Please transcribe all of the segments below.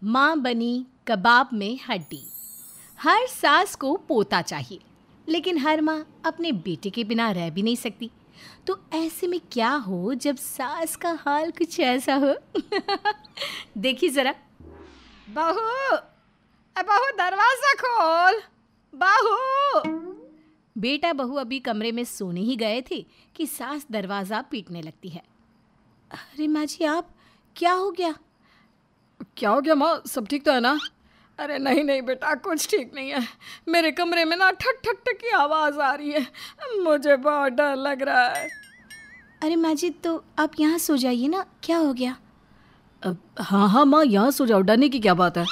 माँ बनी कबाब में हड्डी। हर सास को पोता चाहिए, लेकिन हर माँ अपने बेटे के बिना रह भी नहीं सकती। तो ऐसे में क्या हो जब सास का हाल कुछ ऐसा हो। देखिए जरा। बहू, बहू दरवाजा खोल। बहू। बेटा बहू अभी कमरे में सोने ही गए थे कि सास दरवाज़ा पीटने लगती है। अरे माँ जी, आप क्या हो गया? क्या हो गया माँ, सब ठीक तो है ना? अरे नहीं नहीं बेटा, कुछ ठीक नहीं है। मेरे कमरे में ना ठक ठक ठक की आवाज़ आ रही है, मुझे बहुत डर लग रहा है। अरे माँ जी, तो आप यहाँ सो जाइए ना, क्या हो गया? हाँ हाँ माँ, यहाँ सो जाओ, डरने की क्या बात है।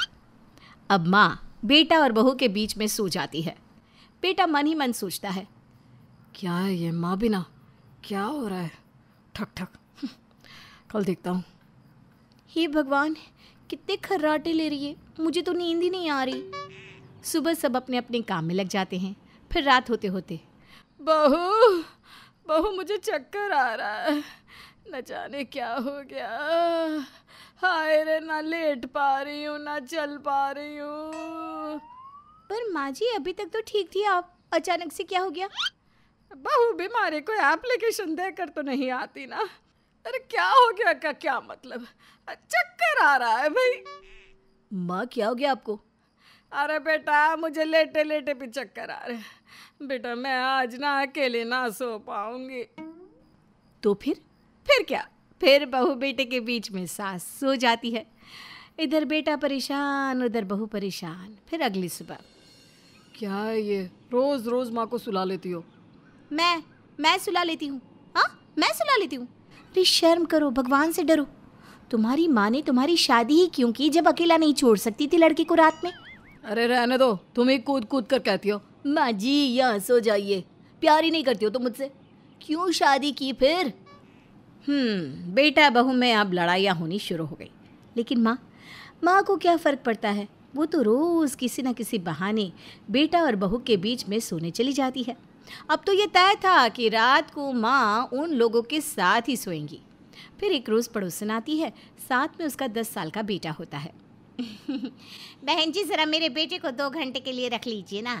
अब माँ बेटा और बहू के बीच में सो जाती है। बेटा मन ही मन सोचता है, क्या है ये माँ बिना, क्या हो रहा है? ठक ठक। कल देखता हूँ। हे भगवान, कितने खर्राटे ले रही है, मुझे तो नींद ही नहीं आ रही। सुबह सब अपने अपने काम में लग जाते हैं। फिर रात होते होते, बहू बहू मुझे चक्कर आ रहा है, न जाने क्या हो गया। हाय रे, ना लेट पा रही हूँ ना चल पा रही हूँ। पर माँ जी अभी तक तो ठीक थी आप, अचानक से क्या हो गया? बहू बीमारी कोई एप्लीकेशन देकर तो नहीं आती ना। अरे क्या हो गया का क्या मतलब? चक्कर आ रहा है भाई। माँ क्या हो गया आपको? अरे बेटा, मुझे लेटे लेटे भी चक्कर आ रहे हैं। बेटा मैं आज ना अकेले ना सो पाऊंगी। तो फिर क्या? फिर बहू बेटे के बीच में सास सो जाती है। इधर बेटा परेशान, उधर बहू परेशान। फिर अगली सुबह, क्या है ये, रोज रोज माँ को सुला लेती हो? मैं सुला लेती हूँ? हाँ, मैं सुला लेती हूँ? अरे शर्म करो, भगवान से डरो। तुम्हारी माँ ने तुम्हारी शादी ही क्यों की जब अकेला नहीं छोड़ सकती थी लड़की को रात में? अरे रहने दो, तुम ही कूद कूद कर कहती हो। माँ जी यहाँ सो जाइए, प्यार ही नहीं करती हो तुम मुझसे, क्यों शादी की फिर? बेटा बहू में अब लड़ाइयाँ होनी शुरू हो गई। लेकिन माँ को क्या फ़र्क पड़ता है, वो तो रोज़ किसी न किसी बहाने बेटा और बहू के बीच में सोने चली जाती है। अब तो ये तय था कि रात को माँ उन लोगों के साथ ही सोएंगी। फिर एक रोज़ पड़ोसन आती है, साथ में उसका 10 साल का बेटा होता है। बहन जी, ज़रा मेरे बेटे को 2 घंटे के लिए रख लीजिए ना।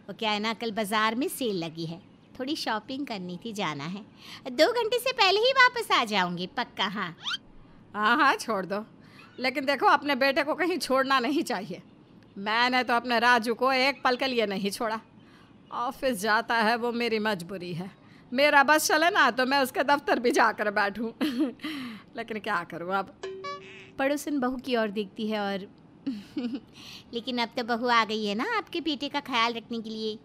वो क्या है ना, कल बाज़ार में सेल लगी है, थोड़ी शॉपिंग करनी थी, जाना है। 2 घंटे से पहले ही वापस आ जाऊंगी पक्का। हाँ हाँ छोड़ दो, लेकिन देखो अपने बेटे को कहीं छोड़ना नहीं चाहिए। मैंने तो अपने राजू को एक पल के लिए नहीं छोड़ा। ऑफिस जाता है, वो मेरी मजबूरी है। मेरा बस चले ना तो मैं उसके दफ्तर भी जाकर बैठूं। लेकिन क्या करूं अब। पड़ोसन बहू की ओर देखती है और लेकिन अब तो बहू आ गई है ना आपके बेटे का ख्याल रखने के लिए।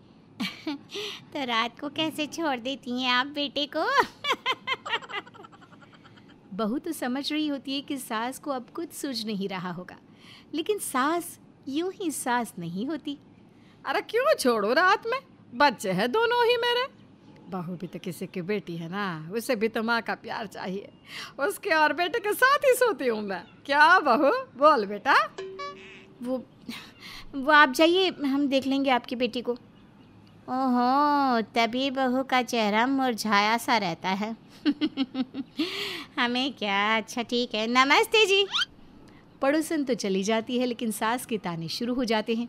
तो रात को कैसे छोड़ देती हैं आप बेटे को? बहू तो समझ रही होती है कि सास को अब कुछ सूझ नहीं रहा होगा, लेकिन सास यूं ही सास नहीं होती। अरे क्यों छोड़ो, रात में बच्चे हैं दोनों ही मेरे। बहू भी तो किसी की बेटी है ना, उसे भी तो माँ का प्यार चाहिए। उसके और बेटे के साथ ही सोती हूँ मैं। क्या बहू, बोल बेटा। वो आप जाइए, हम देख लेंगे आपकी बेटी को। ओहो, तभी बहू का चेहरा मुरझाया सा रहता है। हमें क्या, अच्छा ठीक है, नमस्ते जी। पड़ोसन तो चली जाती है, लेकिन सास के ताने शुरू हो जाते हैं।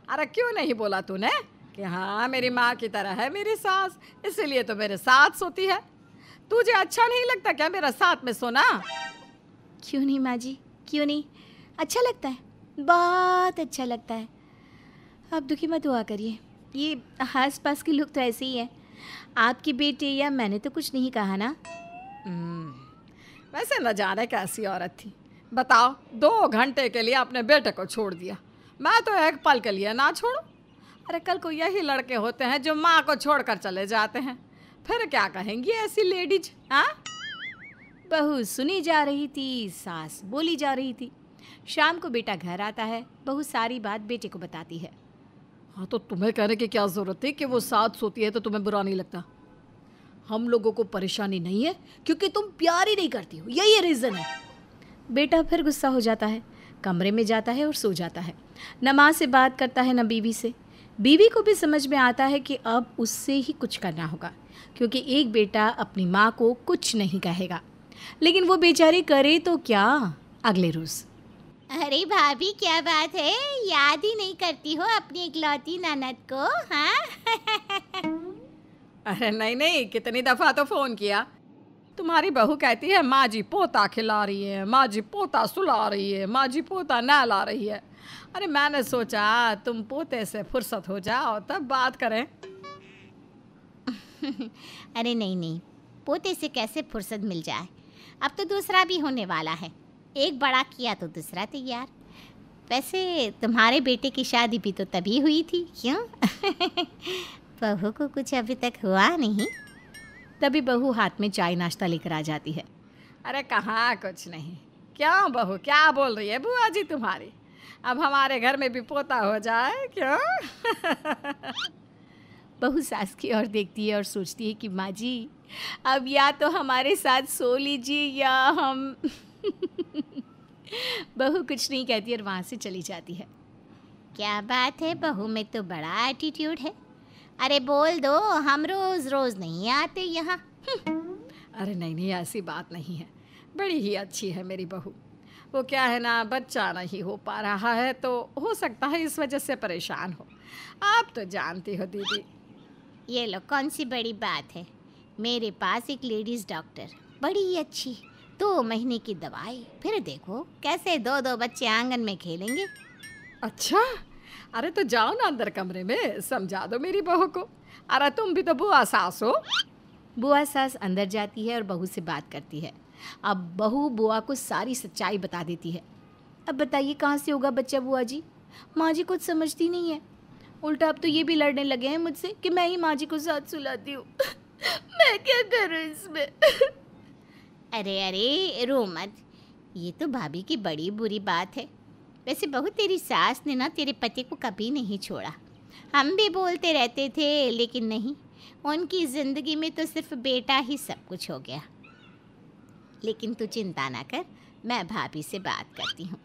अरे क्यों नहीं बोला तूने कि हाँ मेरी माँ की तरह है मेरी सास, इसीलिए तो मेरे साथ सोती है। तुझे अच्छा नहीं लगता क्या मेरा साथ में सोना? क्यों नहीं माँ जी, क्यों नहीं, अच्छा लगता है, बहुत अच्छा लगता है। आप दुखी मत हुआ करिए, ये आस पास के लोग तो ऐसे ही हैं। आपकी बेटी या मैंने तो कुछ नहीं कहा ना। वैसे न जाने कैसी औरत थी, बताओ 2 घंटे के लिए अपने बेटे को छोड़ दिया। मैं तो एक पल के लिए ना छोड़ूं। अरे कल को यही लड़के होते हैं जो माँ को छोड़कर चले जाते हैं, फिर क्या कहेंगी ऐसी लेडीज? हाँ, बहू सुनी जा रही थी, सास बोली जा रही थी। शाम को बेटा घर आता है, बहू सारी बात बेटे को बताती है। हाँ तो तुम्हें कहने की क्या ज़रूरत थी कि वो साथ सोती है तो तुम्हें बुरा नहीं लगता? हम लोगों को परेशानी नहीं है क्योंकि तुम प्यार ही नहीं करती हो, यही रीज़न है। बेटा फिर गुस्सा हो जाता है, कमरे में जाता है और सो जाता है। न माँ से बात करता है न बीवी से। बीवी को भी समझ में आता है कि अब उससे ही कुछ करना होगा, क्योंकि एक बेटा अपनी माँ को कुछ नहीं कहेगा। लेकिन वो बेचारी करे तो क्या। अगले रोज़, अरे भाभी, क्या बात है, याद ही नहीं करती हो अपनी इकलौती ननद को? हाँ। अरे नहीं नहीं, कितनी दफ़ा तो फ़ोन किया। तुम्हारी बहू कहती है माँ जी पोता खिला रही है, माँ जी पोता सुला रही है, माँ जी पोता नहला रही है। अरे मैंने सोचा तुम पोते से फुर्सत हो जाओ तब बात करें। अरे नहीं नहीं, पोते से कैसे फुर्सत मिल जाए, अब तो दूसरा भी होने वाला है। एक बड़ा किया तो दूसरा तैयार। वैसे तुम्हारे बेटे की शादी भी तो तभी हुई थी, क्यों? बहू को कुछ अभी तक हुआ नहीं? तभी बहू हाथ में चाय नाश्ता लेकर आ जाती है। अरे कहाँ कुछ नहीं। क्यों बहू, क्या बोल रही है बुआ जी तुम्हारी? अब हमारे घर में भी पोता हो जाए क्यों? बहू सास की ओर देखती है और सोचती है कि माँ जी अब या तो हमारे साथ सो लीजिए या हम बहू कुछ नहीं कहती और वहाँ से चली जाती है। क्या बात है, बहू में तो बड़ा एटीट्यूड है। अरे बोल दो, हम रोज़ रोज़ नहीं आते यहाँ। अरे नहीं नहीं, ऐसी बात नहीं है, बड़ी ही अच्छी है मेरी बहू। वो क्या है ना, बच्चा नहीं हो पा रहा है तो हो सकता है इस वजह से परेशान हो। आप तो जानती हो दीदी। ये लो, कौन सी बड़ी बात है, मेरे पास एक लेडीज़ डॉक्टर, बड़ी अच्छी, 2 महीने की दवाई, फिर देखो कैसे 2-2 बच्चे आंगन में खेलेंगे। अच्छा, अरे तो जाओ ना अंदर कमरे में, समझा दो मेरी बहू को। अरे तुम भी तो बुआ सास हो। बुआ सास अंदर जाती है और बहू से बात करती है। अब बहू बुआ को सारी सच्चाई बता देती है। अब बताइए कहाँ से होगा बच्चा बुआ जी? माँ जी कुछ समझती नहीं है, उल्टा अब तो ये भी लड़ने लगे हैं मुझसे कि मैं ही माँ जी को साथ सुलाती हूँ। मैं क्या करूँ इसमें? अरे अरे रो मत, ये तो भाभी की बड़ी बुरी बात है। वैसे बहू, तेरी सास ने ना तेरे पति को कभी नहीं छोड़ा। हम भी बोलते रहते थे लेकिन नहीं, उनकी ज़िंदगी में तो सिर्फ बेटा ही सब कुछ हो गया। लेकिन तू चिंता ना कर, मैं भाभी से बात करती हूँ।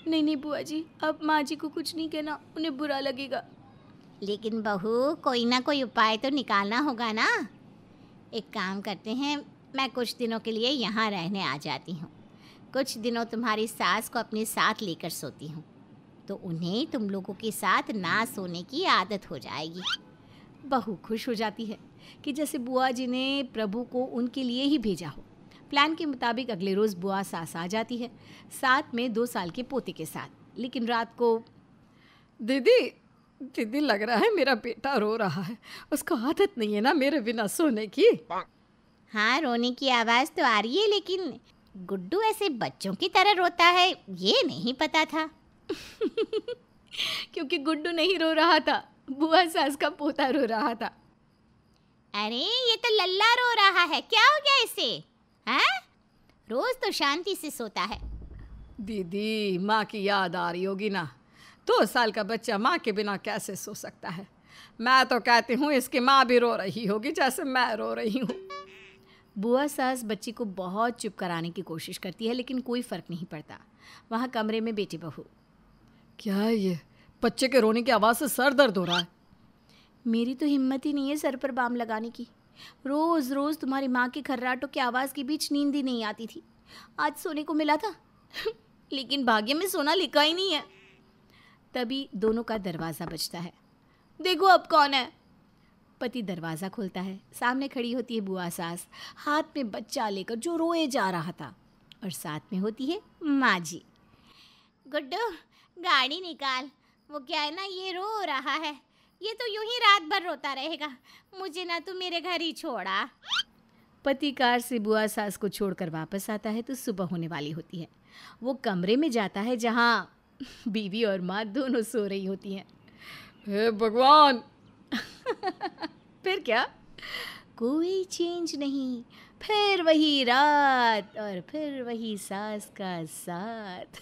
नहीं नहीं बुआ जी, अब माँ जी को कुछ नहीं कहना, उन्हें बुरा लगेगा। लेकिन बहू, कोई ना कोई उपाय तो निकालना होगा ना। एक काम करते हैं, मैं कुछ दिनों के लिए यहाँ रहने आ जाती हूँ। कुछ दिनों तुम्हारी सास को अपने साथ लेकर सोती हूँ, तो उन्हें तुम लोगों के साथ ना सोने की आदत हो जाएगी। बहू खुश हो जाती है कि जैसे बुआ जी ने प्रभु को उनके लिए ही भेजा हो। प्लान के मुताबिक अगले रोज़ बुआ सास आ जाती है, साथ में 2 साल के पोते के साथ। लेकिन रात को दीदी लग रहा है मेरा बेटा रो रहा है, उसको आदत नहीं है ना मेरे बिना सोने की। हाँ, रोने की आवाज़ तो आ रही है, लेकिन गुड्डू ऐसे बच्चों की तरह रोता है ये नहीं पता था। क्योंकि गुड्डू नहीं रो रहा था, बुआ सास का पोता रो रहा था। अरे ये तो लल्ला रो रहा है, क्या हो गया इसे? हैं? रोज तो शांति से सोता है। दीदी, माँ की याद आ रही होगी ना। 2 साल का बच्चा माँ के बिना कैसे सो सकता है? मैं तो कहती हूँ इसकी माँ भी रो रही होगी जैसे मैं रो रही हूँ। बुआ सास बच्ची को बहुत चुप कराने की कोशिश करती है, लेकिन कोई फ़र्क नहीं पड़ता। वहाँ कमरे में बेटी बहू, क्या है ये? बच्चे के रोने की आवाज़ से सर दर्द हो रहा है। मेरी तो हिम्मत ही नहीं है सर पर बाम लगाने की। रोज़ रोज़ तुम्हारी माँ के खर्राटों की आवाज़ के बीच नींद ही नहीं आती थी। आज सोने को मिला था लेकिन भाग्य में सोना लिखा ही नहीं है। तभी दोनों का दरवाज़ा बजता है। देखो अब कौन है? पति दरवाज़ा खोलता है। सामने खड़ी होती है बुआ सास, हाथ में बच्चा लेकर, जो रोए जा रहा था, और साथ में होती है माँ जी। गुड्डू, गाड़ी निकाल, वो क्या है ना, ये रो रहा है, ये तो यूं ही रात भर रोता रहेगा, मुझे ना तू मेरे घर ही छोड़ा। पति कार से बुआ सास को छोड़कर वापस आता है तो सुबह होने वाली होती है। वो कमरे में जाता है जहाँ बीवी और माँ दोनों सो रही होती हैं। हे भगवान! फिर क्या, कोई चेंज नहीं, फिर वही रात और फिर वही सास का साथ।